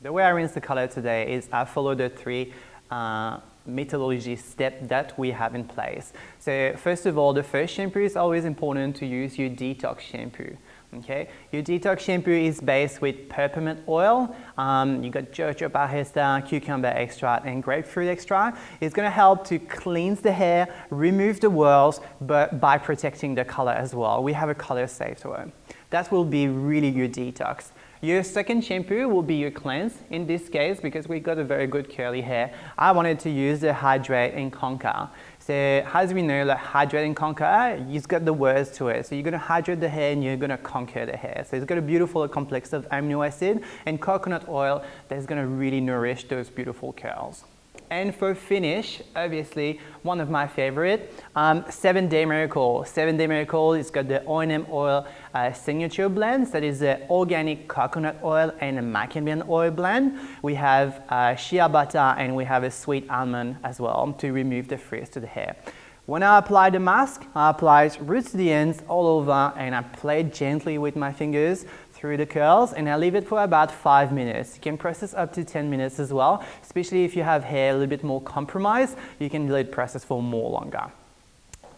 The way I rinse the color today is I follow the three methodology step that we have in place. So first of all, the first shampoo is always important to use your detox shampoo. Okay, your detox shampoo is based with peppermint oil. You got jojoba extract, cucumber extract, and grapefruit extract. It's going to help to cleanse the hair, remove the whorls, but by protecting the color as well. We have a color safe to it. That will be really your detox. Your second shampoo will be your cleanse. In this case, because we got a very good curly hair, I wanted to use the Hydrate and Conquer. So as we know, like Hydrate and Conquer, it's got the words to it. So you're going to hydrate the hair and you're going to conquer the hair. So it's got a beautiful complex of amino acid and coconut oil that's going to really nourish those beautiful curls. And for finish, obviously, one of my favorite, 7 Day Miracle. 7 Day Miracle, it's got the O&M oil signature blends. That is the organic coconut oil and a macadamia oil blend. We have shea butter and we have a sweet almond as well to remove the frizz to the hair. When I apply the mask, I apply it roots to the ends all over and I play it gently with my fingers through the curls and I leave it for about 5 minutes. You can process up to 10 minutes as well, especially if you have hair a little bit more compromised, you can let it process for more longer.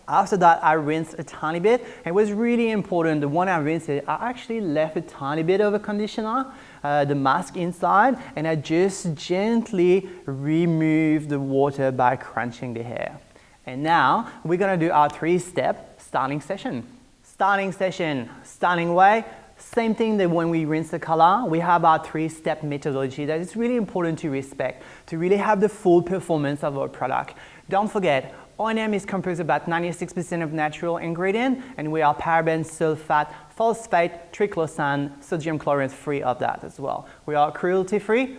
After that, I rinsed a tiny bit. It was really important, the one I rinsed it, I actually left a tiny bit of a conditioner, the mask inside, and I just gently removed the water by crunching the hair. And now we're gonna do our 3-step styling session. Styling way. Same thing that when we rinse the color, we have our 3-step methodology that is really important to respect to really have the full performance of our product. Don't forget, O&M is composed about 96% of natural ingredient and we are paraben, sulfate, phosphate, triclosan, sodium chloride free of that as well. We are cruelty free,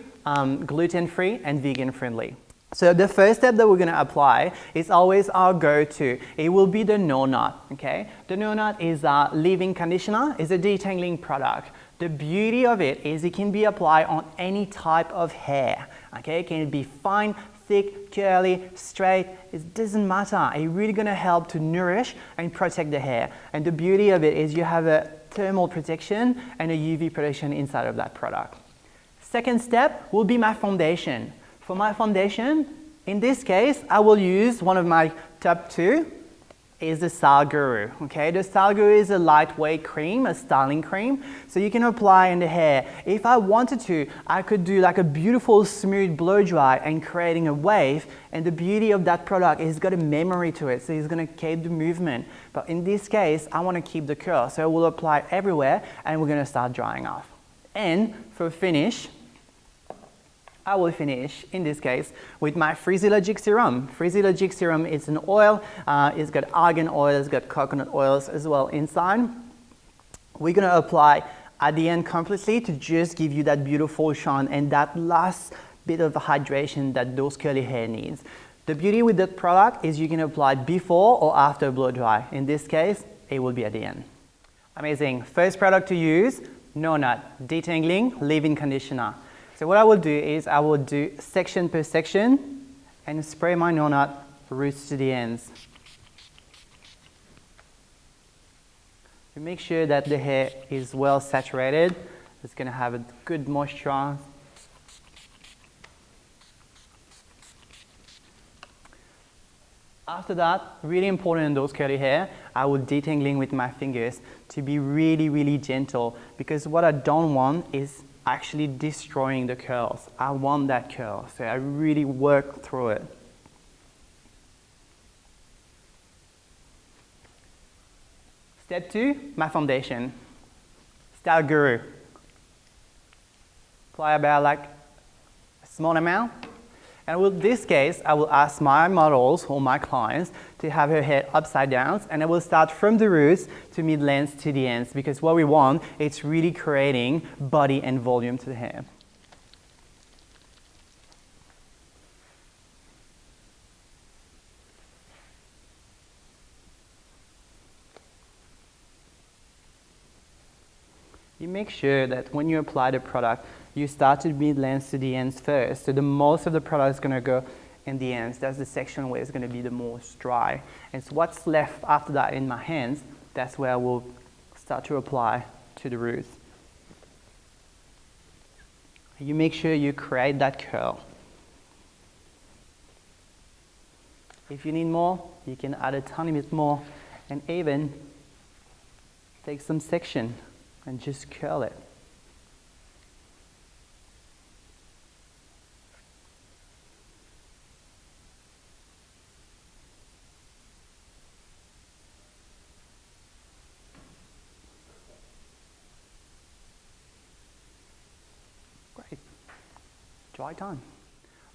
gluten free and vegan friendly. So the first step that we're going to apply is always our go-to. It will be the No Knot, okay? The No Knot is a leave-in conditioner, is a detangling product. The beauty of it is it can be applied on any type of hair, okay? It can be fine, thick, curly, straight, it doesn't matter. It's really going to help to nourish and protect the hair. And the beauty of it is you have a thermal protection and a UV protection inside of that product. Second step will be my foundation. For my foundation, in this case, I will use one of my top 2 is the Style Guru. Okay, the Style Guru is a lightweight cream, a styling cream, so you can apply in the hair. If I wanted to, I could do like a beautiful smooth blow dry and creating a wave. And the beauty of that product is it's got a memory to it, so it's going to keep the movement. But in this case, I want to keep the curl, so we'll apply everywhere, and we're going to start drying off. And for finish, I will finish, in this case, with my Physiologic Serum. Physiologic Serum is an oil, it's got argan oil, it's got coconut oils as well inside. We're going to apply at the end completely to just give you that beautiful shine and that last bit of hydration that those curly hair needs. The beauty with that product is you can apply before or after blow dry. In this case, it will be at the end. Amazing. First product to use, No Knot, detangling leave-in conditioner. So what I will do is I will do section per section and spray my No Knot roots to the ends. To make sure that the hair is well saturated, it's going to have a good moisture. After that, really important in those curly hair, I will detangling with my fingers to be really, really gentle, because what I don't want is actually destroying the curls. I want that curl, so I really work through it. Step 2, my foundation. Style Guru. Apply about like a small amount. And with this case, I will ask my models or my clients to have her hair upside down, and I will start from the roots to mid-length to the ends, because what we want is really creating body and volume to the hair. You make sure that when you apply the product, you start to mid-length to the ends first. So the most of the product is going to go in the ends. That's the section where it's going to be the most dry. And so what's left after that in my hands, that's where I will start to apply to the roots. You make sure you create that curl. If you need more, you can add a tiny bit more and even take some section and just curl it. Great. Dry time.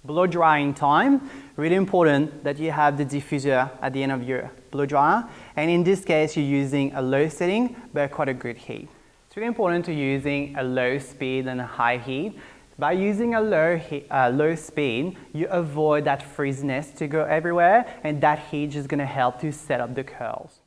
Blow drying time, really important that you have the diffuser at the end of your blow dryer, and in this case you're using a low setting but quite a good heat. It's really important to using a low speed and a high heat. By using a low speed, you avoid that frizziness to go everywhere, and that heat is going to help to set up the curls.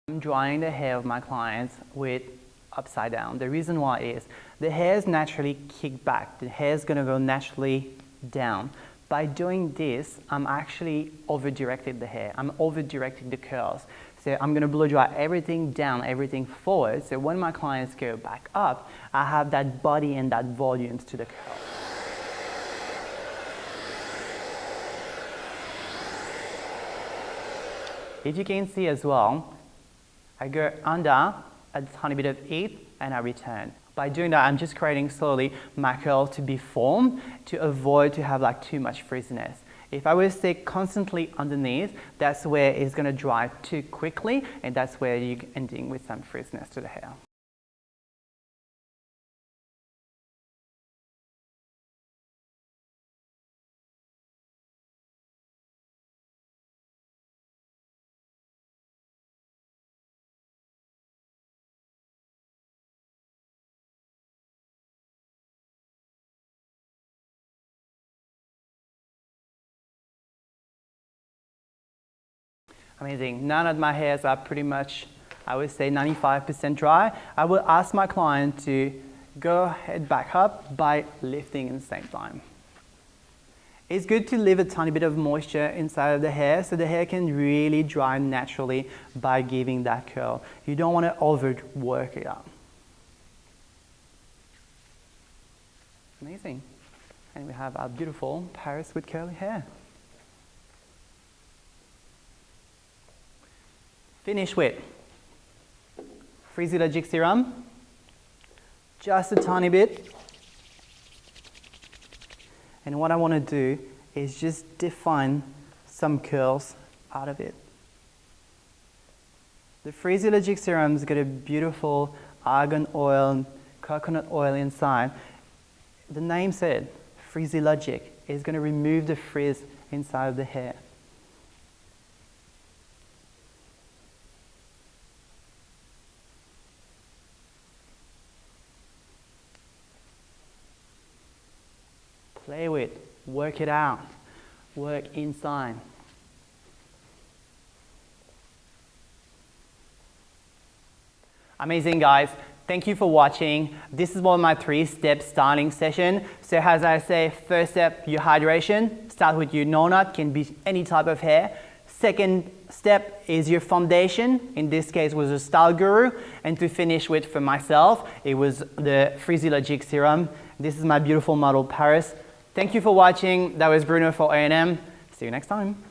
I'm drying the hair of my clients with upside down. The reason why is the hair is naturally kicked back. The hair is going to go naturally down. By doing this, I'm actually over-directed the hair. I'm over-directing the curls. So I'm going to blow dry everything down, everything forward. So when my clients go back up, I have that body and that volumes to the curl. If you can see as well, I go under a tiny bit of heat and I return. By doing that, I'm just creating slowly my curl to be formed to avoid to have like too much frizziness. If I were to stay constantly underneath, that's where it's going to dry too quickly, and that's where you're ending with some frizziness to the hair. Amazing. None of my hairs are pretty much, I would say 95% dry. I will ask my client to go ahead back up by lifting at the same time. It's good to leave a tiny bit of moisture inside of the hair so the hair can really dry naturally by giving that curl. You don't want to overwork it up. Amazing. And we have our beautiful Paris with curly hair. Finish with Frizz serum, just a tiny bit. And what I want to do is just define some curls out of it. The Frizz serum's got a beautiful argan oil, coconut oil inside. The name said, Frizz is going to remove the frizz inside of the hair. Play with, work it out, work inside. Amazing, guys. Thank you for watching. This is one of my 3-step styling session. So as I say, first step, your hydration. Start with your no-nut, can be any type of hair. Second step is your foundation. In this case, was a Style Guru. And to finish with, for myself, it was the Frizz serum. This is my beautiful model, Paris. Thank you for watching. That was Bruno for A&M. See you next time.